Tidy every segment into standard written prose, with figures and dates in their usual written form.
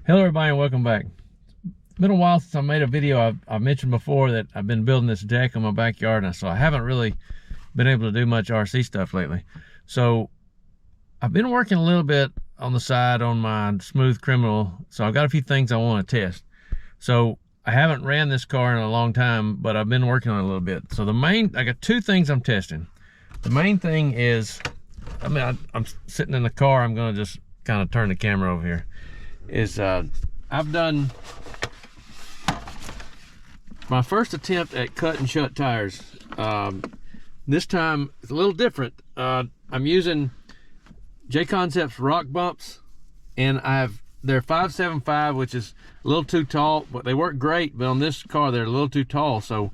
Hello everybody and welcome back. It's been a while since I made a video. I've mentioned before that I've been building this deck in my backyard, and so I haven't really been able to do much RC stuff lately. So I've been working a little bit on the side on my Smooth Criminal, so I've got a few things I want to test. So I haven't ran this car in a long time, but I've been working on it a little bit. So I got two things I'm testing. The main thing is, I'm sitting in the car. I'm gonna just kind of turn the camera over here. I've done my first attempt at cut and shut tires. This time it's a little different. I'm using Jconcepts rock bumps, and they're 575, which is a little too tall, but they work great. But on this car, they're a little too tall, so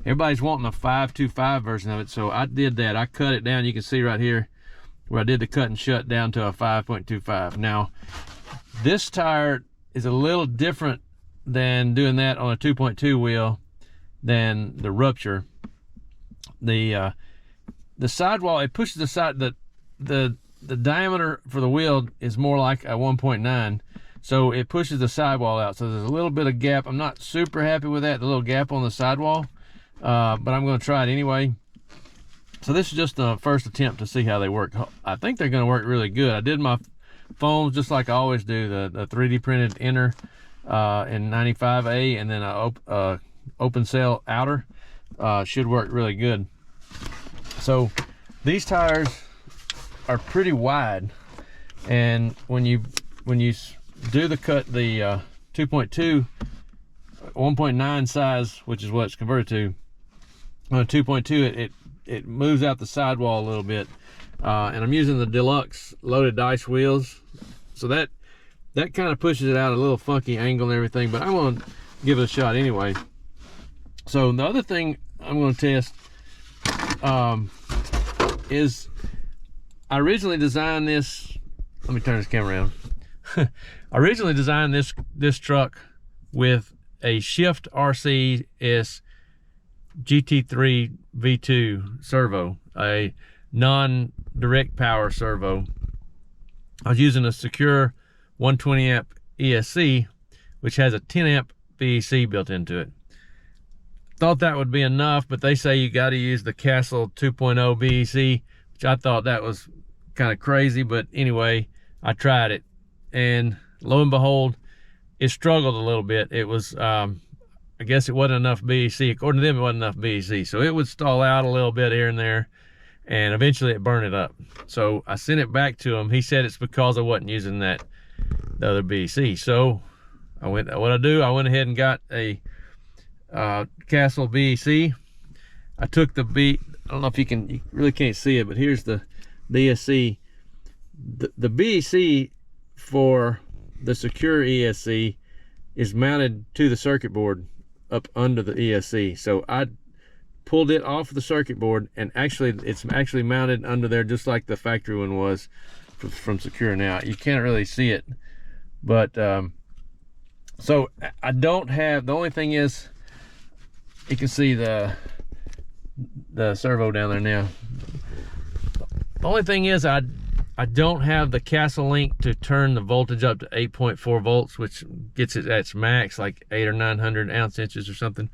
everybody's wanting a 525 version of it. So I did that. I cut it down. You can see right here where I did the cut and shut down to a 5.25. Now, this tire is a little different than doing that on a 2.2 wheel than the Rupture. The sidewall, it pushes the side, the diameter for the wheel is more like a 1.9, so it pushes the sidewall out. So there's a little bit of gap. I'm not super happy with that, the little gap on the sidewall, but I'm going to try it anyway. So this is just the first attempt to see how they work. I think they're going to work really good. I did my foams just like I always do, the 3D printed inner in 95A, and then a open cell outer. Should work really good. So these tires are pretty wide, and when you do the cut, the 2.2 1.9 size, which is what it's converted to, on a 2.2, it moves out the sidewall a little bit. And I'm using the deluxe loaded dice wheels, so that kind of pushes it out a little funky angle and everything, but I'm going to give it a shot anyway. So the other thing I'm going to test is, I originally designed this, let me turn this camera around. I originally designed this truck with a Shift RCS GT3 V2 servo, a non-direct power servo. I was using a Secure 120 amp ESC, which has a 10 amp BEC built into it. Thought that would be enough, but they say you got to use the Castle 2.0 BEC, which I thought that was kind of crazy. But anyway, I tried it, and lo and behold, it struggled a little bit. It was I guess it wasn't enough BEC. According to them, it wasn't enough BEC, so it would stall out a little bit here and there, and eventually it burned it up. So I sent it back to him. He said it's because I wasn't using the other BEC. So I went ahead and got a Castle BEC. I took I don't know if you really can't see it, but here's the ESC. The BEC for the Secure ESC is mounted to the circuit board up under the ESC. So I pulled it off the circuit board, and it's actually mounted under there just like the factory one was from Secure. Now you can't really see it, but so I don't have, the only thing is you can see the servo down there now. The only thing is I don't have the Castle link to turn the voltage up to 8.4 volts, which gets it at its max, like 800 or 900 ounce inches or something.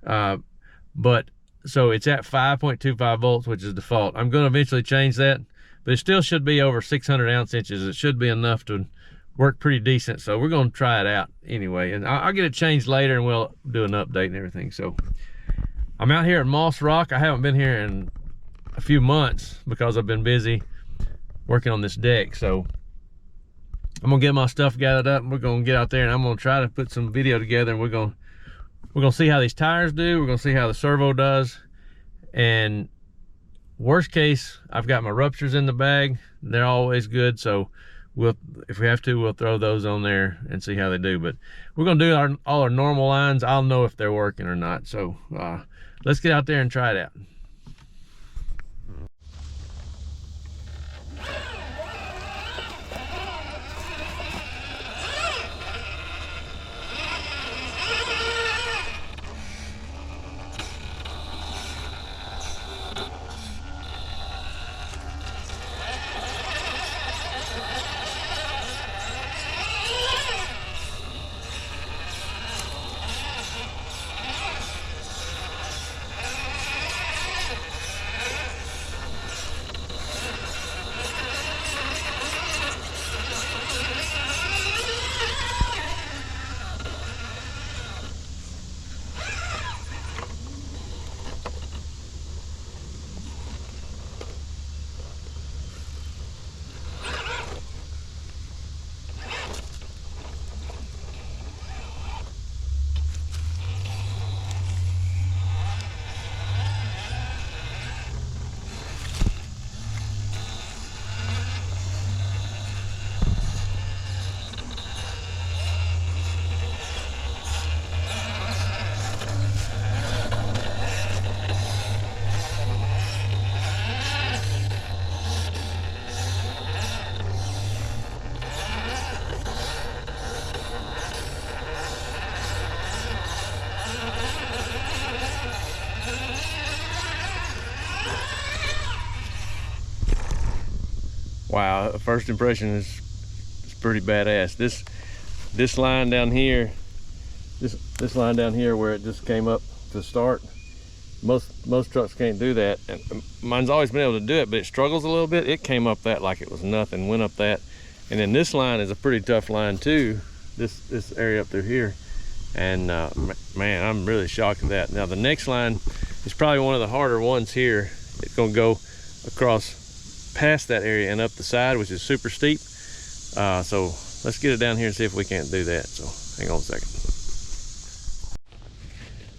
But so it's at 5.25 volts, which is default. I'm going to eventually change that, but it still should be over 600 ounce inches. It should be enough to work pretty decent. So we're going to try it out anyway, and I'll get it changed later, and we'll do an update and everything. So I'm out here at Moss Rock. I haven't been here in a few months because I've been busy working on this deck. So I'm gonna get my stuff gathered up, and we're gonna get out there, and I'm gonna try to put some video together, and we're gonna see how these tires do. We're gonna see how the servo does, and worst case, I've got my Ruptures in the bag. They're always good, so if we have to, we'll throw those on there and see how they do. But we're gonna do all our normal lines. I'll know if they're working or not. So let's get out there and try it out. Wow, first impression is pretty badass. This line down here, this line down here where it just came up to start, most trucks can't do that, and mine's always been able to do it, but it struggles a little bit. It came up that like it was nothing, went up that, and then this line is a pretty tough line too, this area up through here, and man, I'm really shocked at that. Now the next line is probably one of the harder ones here. It's gonna go across past that area and up the side, which is super steep. So let's get it down here and see if we can't do that. So hang on a second.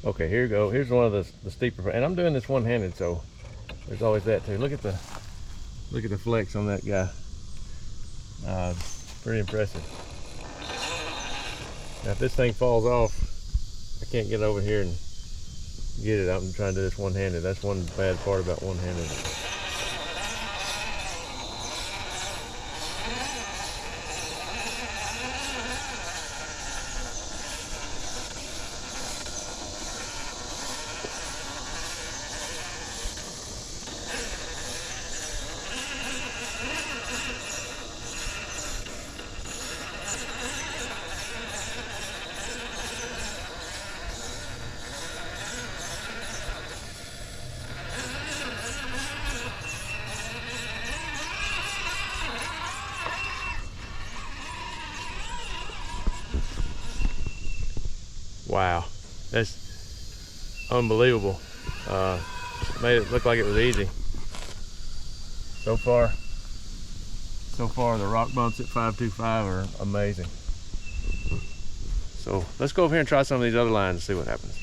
Okay, here we go. Here's one of the steeper, and I'm doing this one-handed, so there's always that too. Look at the flex on that guy. Pretty impressive. Now if this thing falls off, I can't get over here and get it. I'm trying to do this one-handed. That's one bad part about one-handed. Wow, that's unbelievable. Made it look like it was easy. So far the rock bumps at 525 are amazing. So let's go over here and try some of these other lines and see what happens.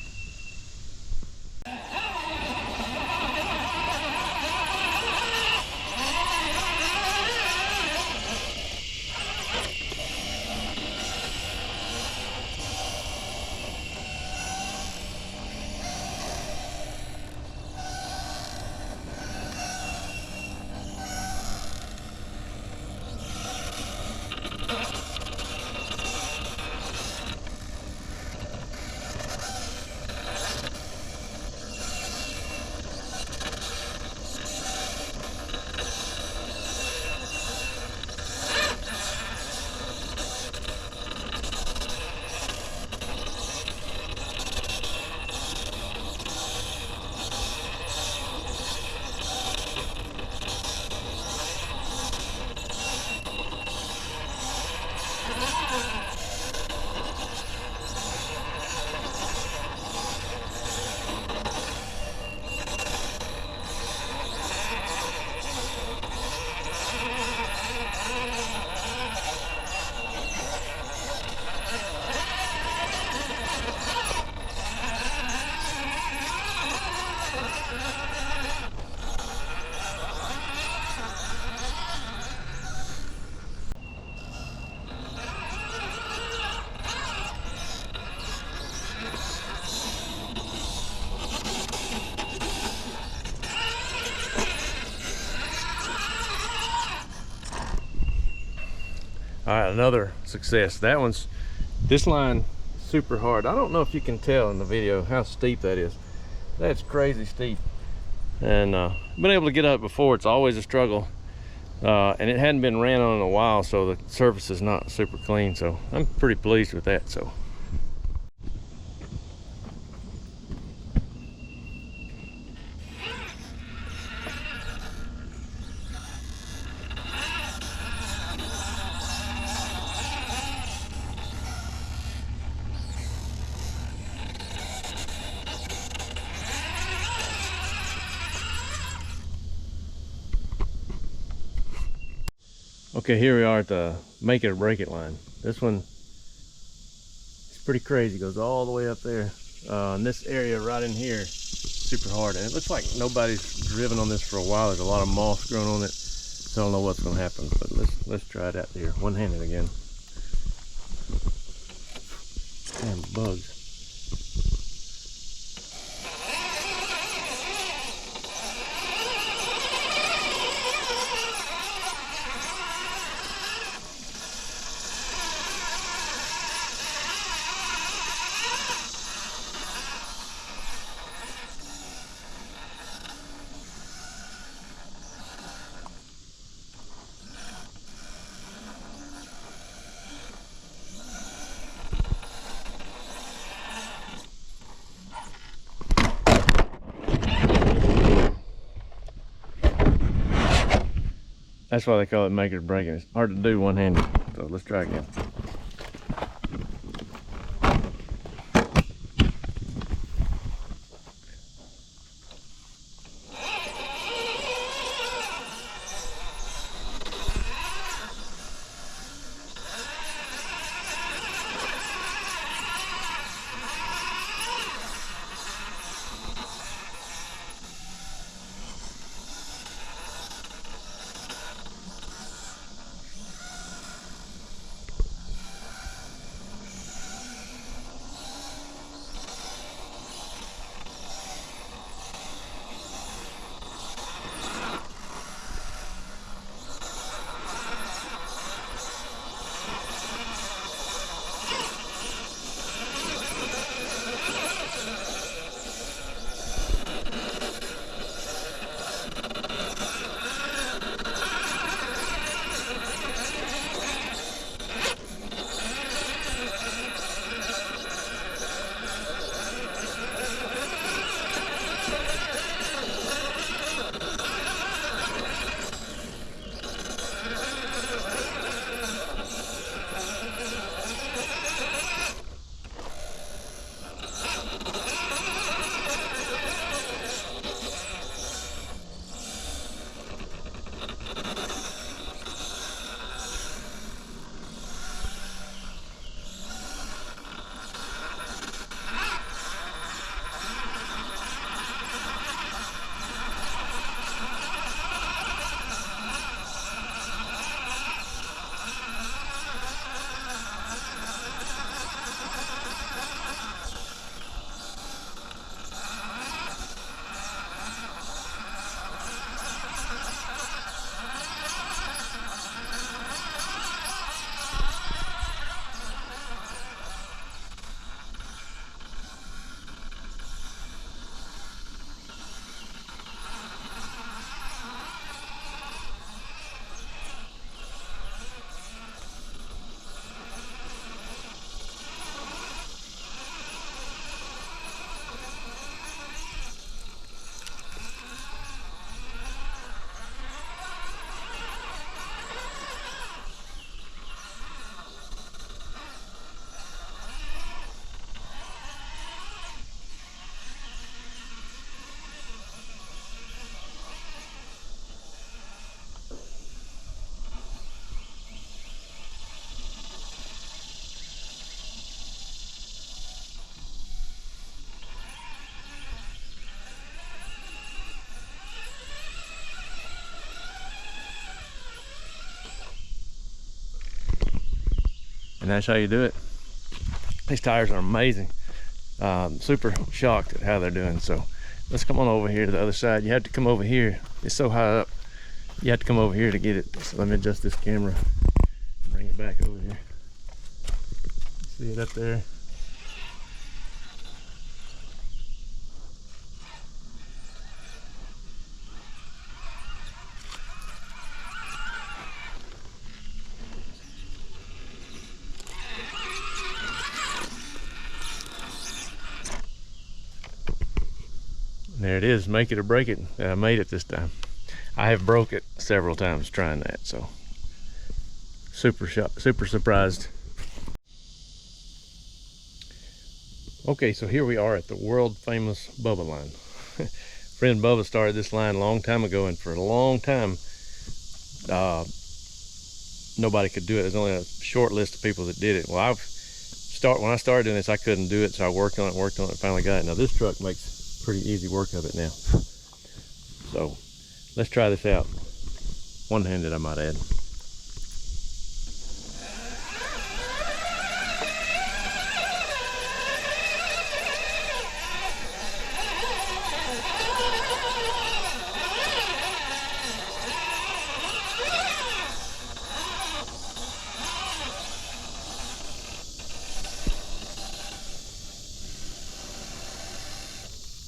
All right, another success. This line super hard. I don't know if you can tell in the video how steep that is. That's crazy steep. And I've been able to get up before. It's always a struggle. And it hadn't been ran on in a while, so the surface is not super clean. So I'm pretty pleased with that. So. Okay, here we are at the make it or break it line. This one is pretty crazy. It goes all the way up there. And this area right in here, super hard. And it looks like nobody's driven on this for a while. There's a lot of moss growing on it. So I don't know what's gonna happen, but let's try it out here. One-handed again. Damn bugs. That's why they call it make it or break it. It's hard to do one-handed. So let's try again. And that's how you do it. These tires are amazing. Super shocked at how they're doing. So let's come on over here to the other side. You have to come over here. It's so high up. You have to come over here to get it. So let me adjust this camera. Bring it back over here. See it up there? There it is, make it or break it. I made it this time. I have broke it several times trying that, so super surprised. Okay, so here we are at the world famous Bubba line. Friend Bubba started this line a long time ago, and for a long time nobody could do it. There's only a short list of people that did it. Well, when I started doing this, I couldn't do it, so I worked on it, and finally got it. Now this truck makes pretty easy work of it now. So let's try this out. One-handed, I might add.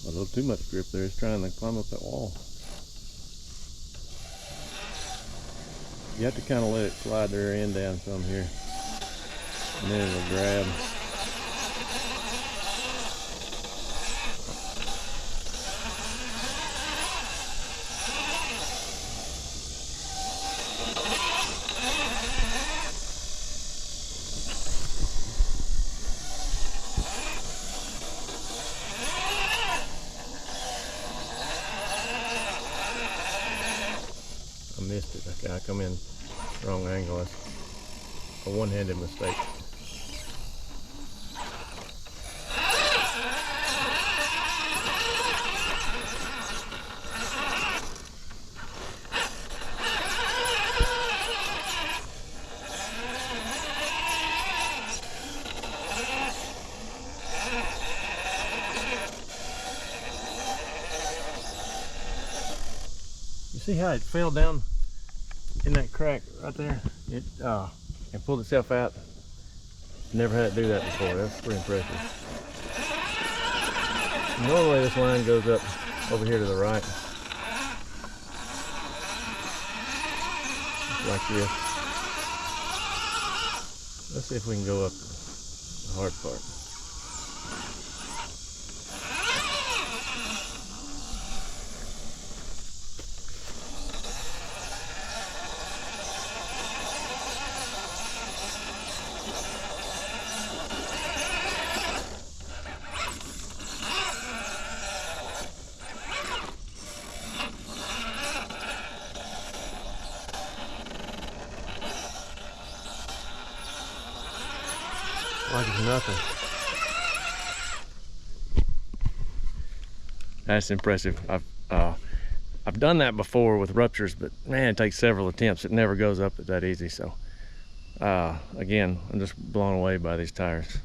A little too much grip there. It's trying to climb up that wall. You have to kind of let it slide the rear end down some here, and then it'll grab. missed it. I come in wrong angle. That's a one-handed mistake. You see how it fell down in that crack right there? It and pulled itself out. Never had it do that before. That's pretty impressive. Normally this line goes up over here to the right, like this. Let's see if we can go up the hard part. Like it's nothing. That's impressive. I've done that before with ruptures, but man, it takes several attempts. It never goes up that easy. So again, I'm just blown away by these tires.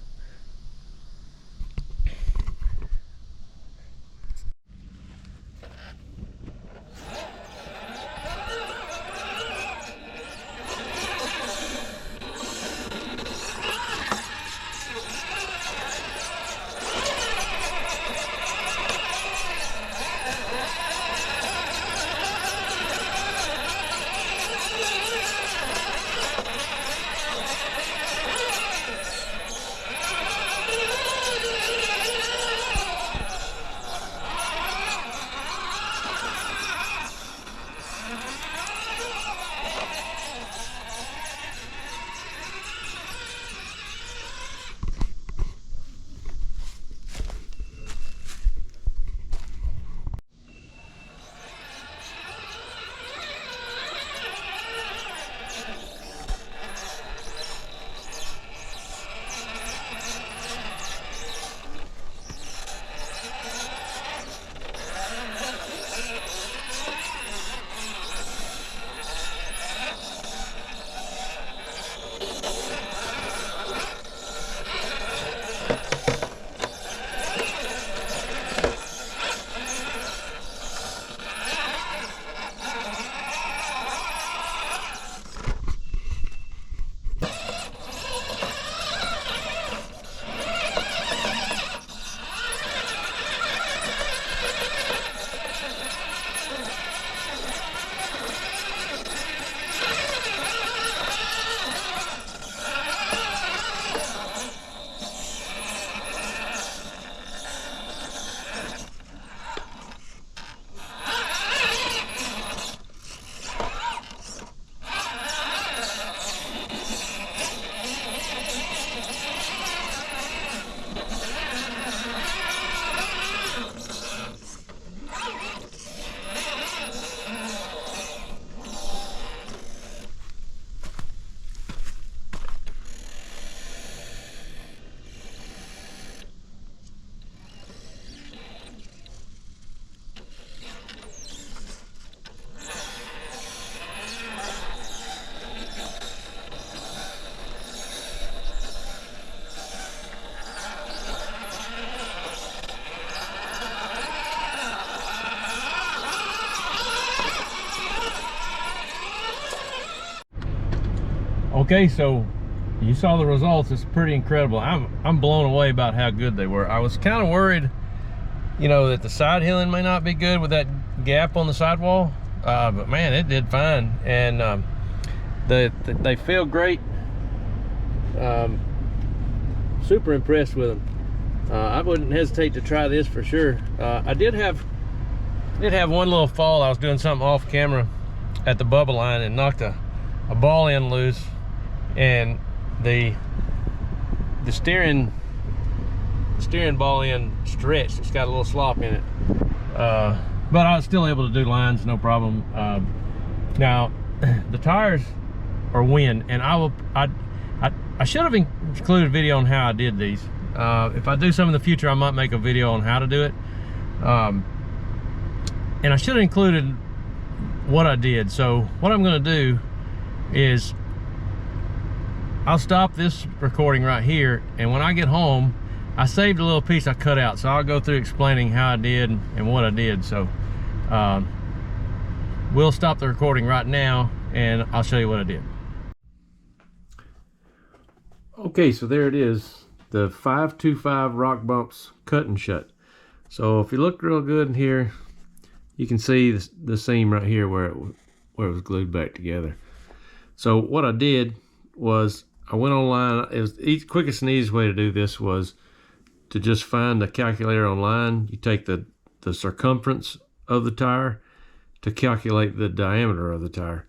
Okay, so you saw the results. It's pretty incredible. I'm blown away about how good they were. I was kind of worried, you know, that the side healing may not be good with that gap on the sidewall, but man, it did fine, and they feel great. Super impressed with them. I wouldn't hesitate to try this for sure. I did have one little fall. I was doing something off camera at the bubble line and knocked a ball end loose, and the steering ball end stretched. It's got a little slop in it, but I was still able to do lines, no problem. Now, the tires are wind, and I should have included a video on how I did these. If I do some in the future, I might make a video on how to do it. And I should have included what I did. So what I'm going to do is I'll stop this recording right here, and when I get home, I saved a little piece I cut out, so I'll go through explaining how I did and what I did. So we'll stop the recording right now and I'll show you what I did. Okay, so there it is, the 525 rock bumps cut and shut. So if you look real good in here, you can see the seam right here where it was glued back together. So what I did was I went online. It was the quickest and easiest way to do this was to just find a calculator online. You take the circumference of the tire to calculate the diameter of the tire.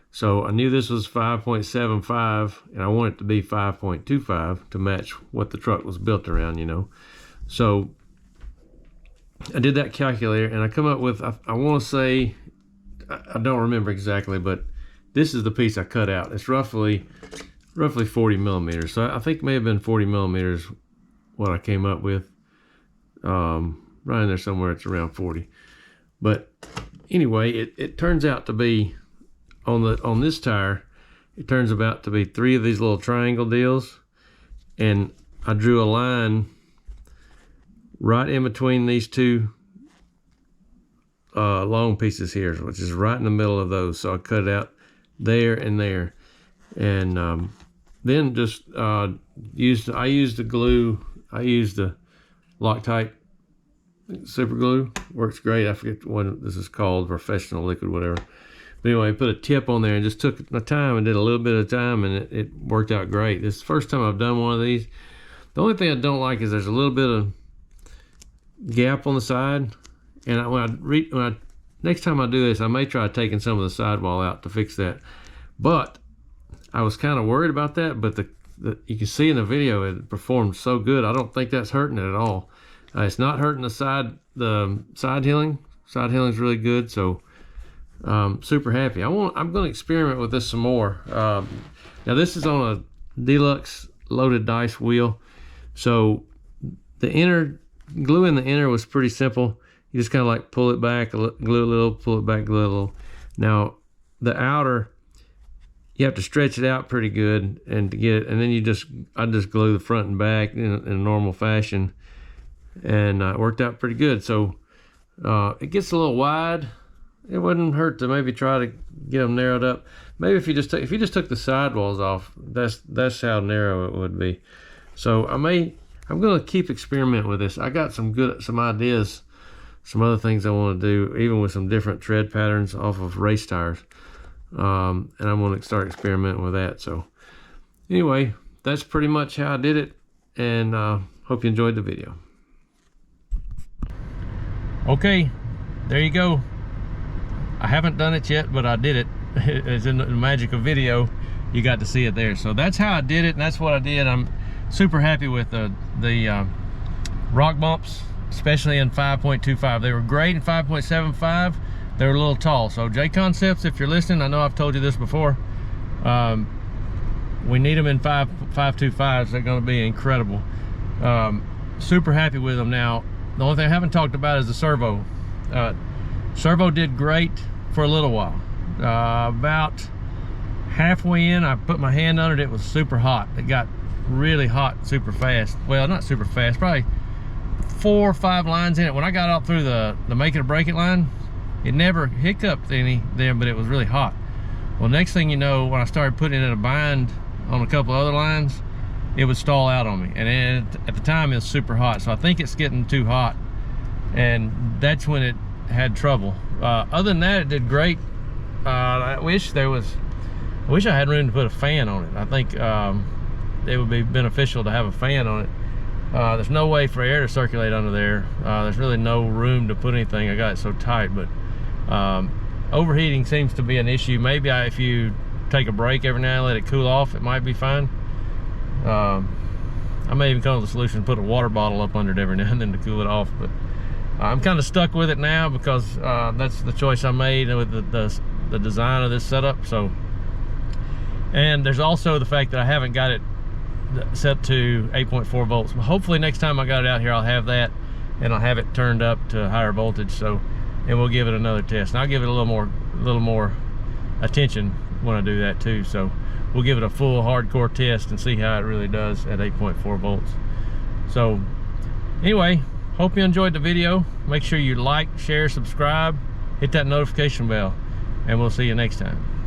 So I knew this was 5.75 and I want it to be 5.25 to match what the truck was built around, you know. So I did that calculator and I come up with, I want to say, I don't remember exactly, but this is the piece I cut out. It's roughly 40 millimeters. So I think it may have been 40 millimeters what I came up with. Right in there somewhere, it's around 40. But anyway, it turns out to be, on this tire, it turns out to be 3 of these little triangle deals. And I drew a line right in between these 2 long pieces here, which is right in the middle of those. So I cut it out there and there, and then just I used the glue. I used the Loctite super glue. Works great. I forget what this is called, professional liquid, whatever. But anyway, I put a tip on there and just took my time and did a little bit of time, and it worked out great. This is the first time I've done one of these. The only thing I don't like is there's a little bit of gap on the side, and next time I do this, I may try taking some of the sidewall out to fix that. But I was kind of worried about that, but you can see in the video it performed so good. I don't think that's hurting it at all. It's not hurting the side healing. Side healing is really good, so super happy. I'm going to experiment with this some more. Now this is on a deluxe loaded dice wheel, so the inner glue in the inner was pretty simple. You just kind of like pull it back, glue a little, pull it back, glue a little. Now the outer, you have to stretch it out pretty good and to get it, and then I just glue the front and back in a normal fashion, and it worked out pretty good. So it gets a little wide. It wouldn't hurt to maybe try to get them narrowed up. Maybe if you just took the sidewalls off, that's how narrow it would be. So I'm going to keep experimenting with this. I got some ideas, some other things I want to do, even with some different tread patterns off of race tires. And I'm going to start experimenting with that. So anyway, that's pretty much how I did it, and hope you enjoyed the video. Okay, there you go. I haven't done it yet, but I did it. It's in the magic of video. You got to see it there. So that's how I did it, and that's what I did. I'm super happy with the rock bumps, especially in 5.25. They were great in 5.75. They were a little tall. So Jconcepts, if you're listening, I know I've told you this before. We need them in 5.25s. They're going to be incredible. Super happy with them. Now, the only thing I haven't talked about is the servo. Servo did great for a little while. About halfway in, I put my hand under it. It was super hot. It got really hot super fast. Well, not super fast, probably 4 or 5 lines in it. When I got out through the make it or break it line, it never hiccuped any there, but it was really hot. Well, next thing you know, when I started putting it in a bind on a couple other lines, it would stall out on me. And at the time, it was super hot. So I think it's getting too hot, and that's when it had trouble. Other than that, it did great. I wish I had room to put a fan on it. I think it would be beneficial to have a fan on it. There's no way for air to circulate under there. There's really no room to put anything. I got it so tight, but overheating seems to be an issue. Maybe if you take a break every now and let it cool off, it might be fine. I may even come up with a solution to put a water bottle up under it every now and then to cool it off, but I'm kind of stuck with it now because that's the choice I made with the design of this setup. So, and there's also the fact that I haven't got it set to 8.4 volts. But hopefully next time I got it out here, I'll have that, and I'll have it turned up to higher voltage. So, and we'll give it another test. And I'll give it a little more attention when I do that too. So we'll give it a full hardcore test and see how it really does at 8.4 volts. So anyway, hope you enjoyed the video. Make sure you like, share, subscribe, hit that notification bell, and we'll see you next time.